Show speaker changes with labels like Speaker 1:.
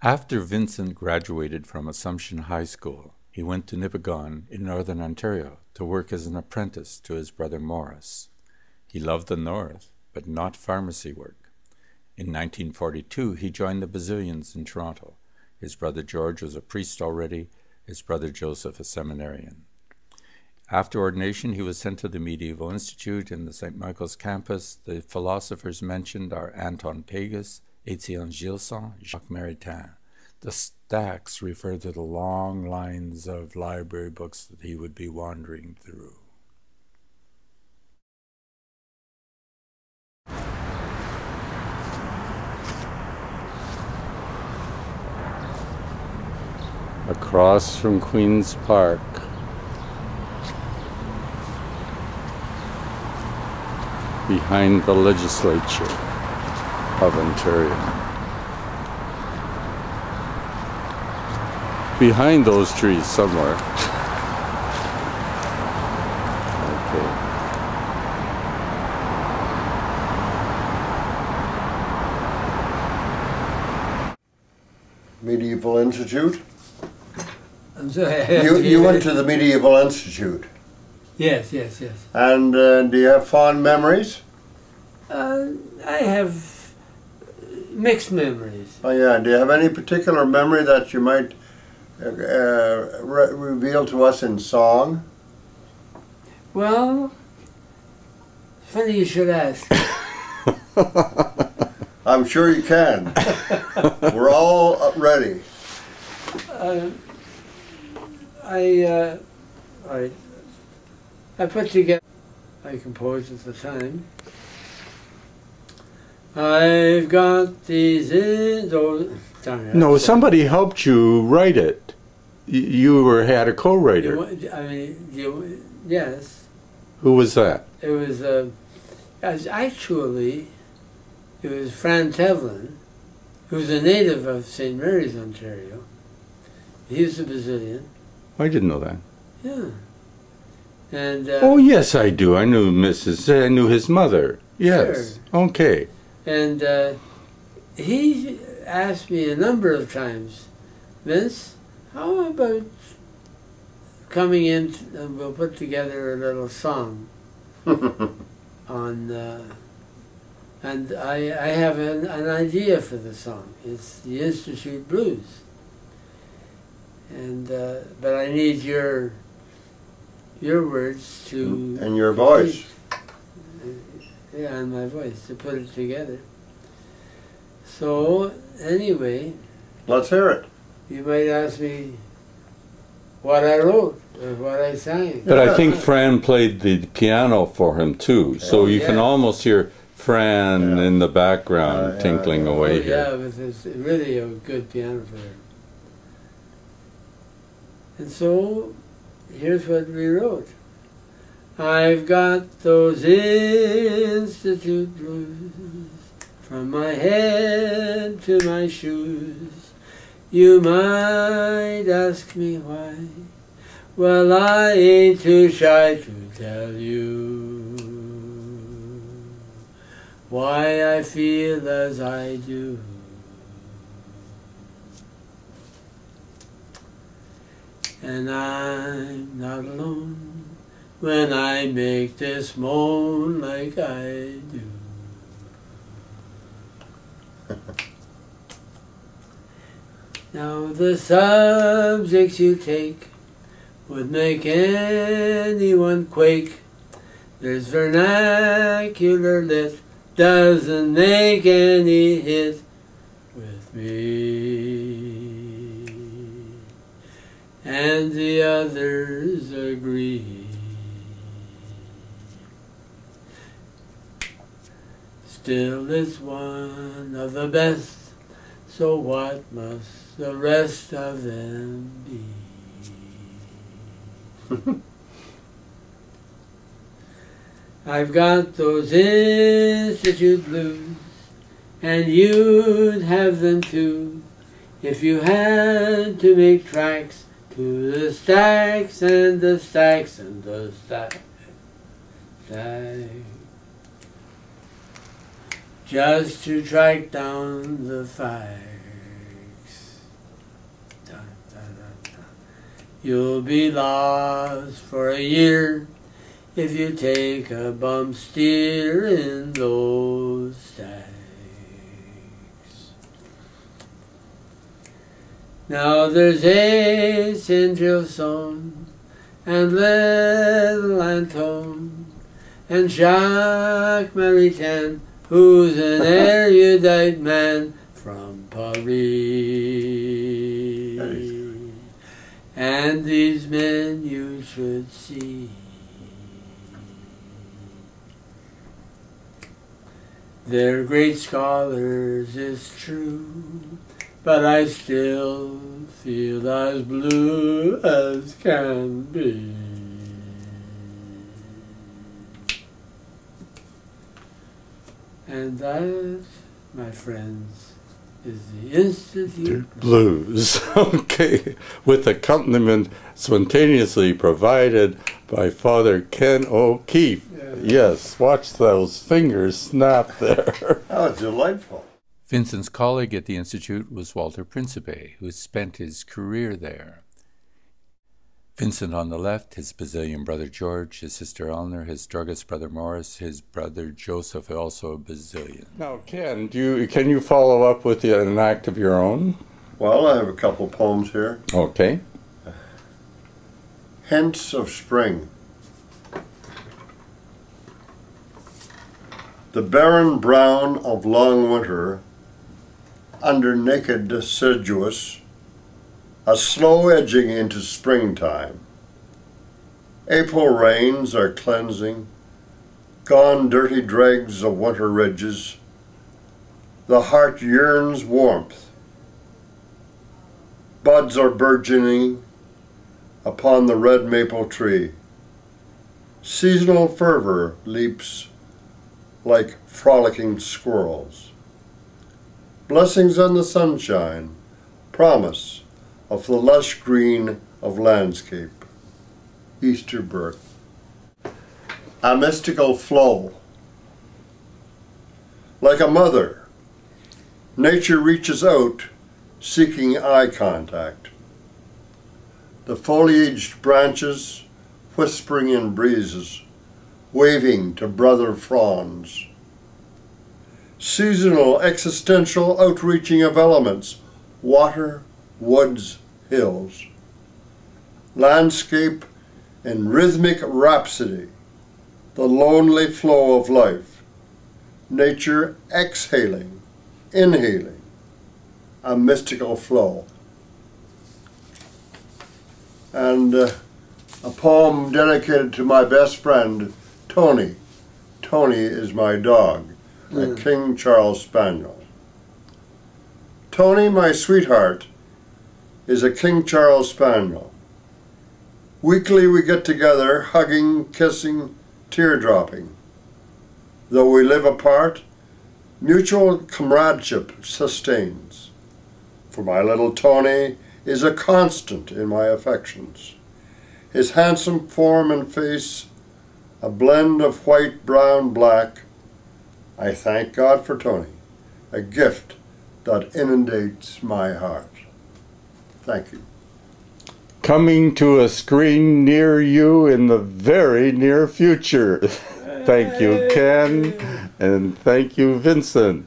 Speaker 1: After Vincent graduated from Assumption High School, he went to Nipigon in northern Ontario to work as an apprentice to his brother Morris. He loved the north, but not pharmacy work. In 1942, he joined the Basilians in Toronto. His brother George was a priest already, his brother Joseph a seminarian. After ordination, he was sent to the Medieval Institute in the St. Michael's campus. The philosophers mentioned are Anton Pagès, Étienne Gilson, Jacques Maritain. The stacks refer to the long lines of library books that he would be wandering through. Across from Queen's Park, behind the legislature of Ontario. Behind those trees somewhere. Okay.
Speaker 2: Medieval Institute?
Speaker 3: I'm sorry.
Speaker 2: You went to the Medieval Institute?
Speaker 3: Yes.
Speaker 2: And do you have fond memories?
Speaker 3: I have mixed memories.
Speaker 2: Oh yeah, do you have any particular memory that you might reveal to us in song?
Speaker 3: Well, funny you should ask.
Speaker 2: I'm sure you can. We're all ready. I put together, I composed at the time. I've got these in those.
Speaker 1: No, somebody helped you write it. You had a co-writer.
Speaker 3: Yes.
Speaker 1: Who was that?
Speaker 3: It was it was Fran Tevlin, who's a native of St.Marys, Ontario. He was a Brazilian.
Speaker 1: I didn't know that.
Speaker 3: Yeah. And
Speaker 1: oh yes, I do. I knew I knew his mother. Yes. Sure. Okay.
Speaker 3: And he asked me a number of times, Vince, how about coming in and we'll put together a little song on, and I have an idea for the song. It's the Institute Blues. And, but I need your words to...
Speaker 2: And your voice.
Speaker 3: Yeah, and my voice, to put it together. So, anyway...
Speaker 2: Let's hear it.
Speaker 3: You might ask me what I wrote, or what I sang.
Speaker 1: But I think Fran played the piano for him too, so you can almost hear Fran in the background tinkling away here.
Speaker 3: Yeah, but it's really a good piano player. And so, here's what we wrote. I've got those Institute blues, from my head to my shoes. You might ask me why. Well, I ain't too shy to tell you why I feel as I do. And I'm not alone when I make this moan like I do. Now the subjects you take would make anyone quake. There's vernacular lit, doesn't make any hit with me. And the others agree. Still it's one of the best, so what must the rest of them be? I've got those Institute blues, and you'd have them too, if you had to make tracks to the stacks and the stacks and the stacks. Just to track down the facts. You'll be lost for a year if you take a bum steer in those stacks. Now there's Ace in Gilson and little Antone and Jacques Maritain, who's an erudite man from Paris. And these men you should see. They're great scholars, it's true, but I still feel as blue as can be. And that, my friends, is the Institute
Speaker 1: Blues. Okay, with accompaniment spontaneously provided by Father Ken O'Keefe. Yes, watch those fingers snap there.
Speaker 4: Oh, delightful.
Speaker 1: Vincent's colleague at the Institute was Walter Principe, who spent his career there. Vincent on the left, his Basilian brother George, his sister Eleanor, his druggist brother Morris, his brother Joseph, also a Basilian. Now, Ken, can you follow up with an act of your own?
Speaker 4: Well, I have a couple poems here.
Speaker 1: Okay.
Speaker 4: Hints of Spring. The barren brown of long winter, under naked deciduous, a slow edging into springtime. April rains are cleansing, gone dirty dregs of winter ridges. The heart yearns warmth. Buds are burgeoning upon the red maple tree. Seasonal fervor leaps like frolicking squirrels. Blessings on the sunshine, promise of the lush green of landscape. Easter birth. A mystical flow. Like a mother, nature reaches out, seeking eye contact. The foliaged branches whispering in breezes, waving to brother fronds. Seasonal existential outreaching of elements, water, woods, hills. Landscape in rhythmic rhapsody, the lonely flow of life. Nature exhaling, inhaling, a mystical flow. And a poem dedicated to my best friend, Tony. Tony is my dog, a King Charles Spaniel. Tony, my sweetheart, is a King Charles Spaniel. Weekly we get together, hugging, kissing, tear-dropping. Though we live apart, mutual comradeship sustains. For my little Tony is a constant in my affections. His handsome form and face, a blend of white, brown, black. I thank God for Tony, a gift that inundates my heart. Thank you.
Speaker 1: Coming to a screen near you in the very near future. Thank you, Ken, and thank you, Vincent.